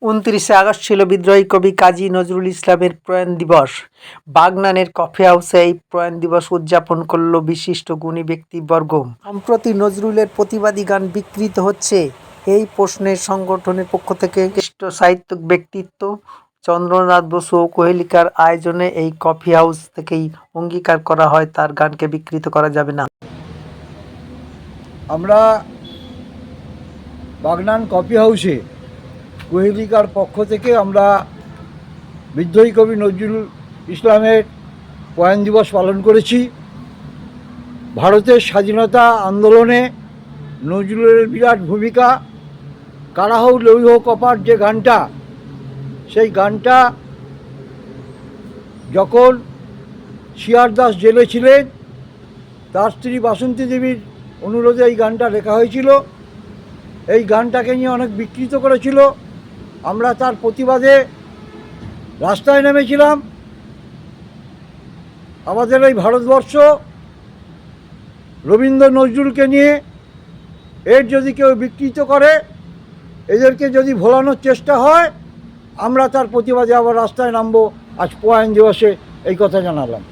29শে August ছিল বিদ্রোহী কবি কাজী নজরুল ইসলামের প্রয়াণ দিবস। বাগনানের কফি হাউসে এই প্রয়াণ দিবস উদযাপন করল বিশিষ্ট গুণী ব্যক্তিবর্গ। সম্প্রতি নজরুলের প্রতিবাদী গান বিকৃত হচ্ছে এই প্রশ্নের সংগঠনের পক্ষ থেকে বিশিষ্ট সাহিত্যিক ব্যক্তিত্ব চন্দ্রনাথ বসু ও কোহেলিকার আয়োজনে এই কফি হাউস থেকেই অঙ্গীকার করা হয় তার গানকে বিকৃত করা যাবে না। আমরা বাগনান কফি হাউসে কোহেলিকার পক্ষ থেকে আমরা বিদ্রোহী কবি নজরুল ইসলামের প্রয়াণ দিবস পালন করেছি। ভারতের স্বাধীনতা আন্দোলনে নজরুলের বিরাট ভূমিকা। কারাহৌ লৌহ কপাট যে গানটা, সেই গানটা যখন শিয়ার দাস জেলে ছিলেন তার স্ত্রী বাসন্তী দেবীর অনুরোধে এই গানটা লেখা হয়েছিল। এই গানটাকে নিয়ে অনেক বিকৃত করেছিল। আমরা তার প্রতিবাদে রাস্তায় নেমেছিলাম। আমাদের এই ভারতবর্ষ রবীন্দ্র নজরুলকে নিয়ে এর যদি কেউ বিকৃত করে, এদেরকে যদি ভোলানোর চেষ্টা হয়, আমরা তার প্রতিবাদে আবার রাস্তায় নামবো। আজ প্রয়াণ দিবসে এই কথা জানালাম।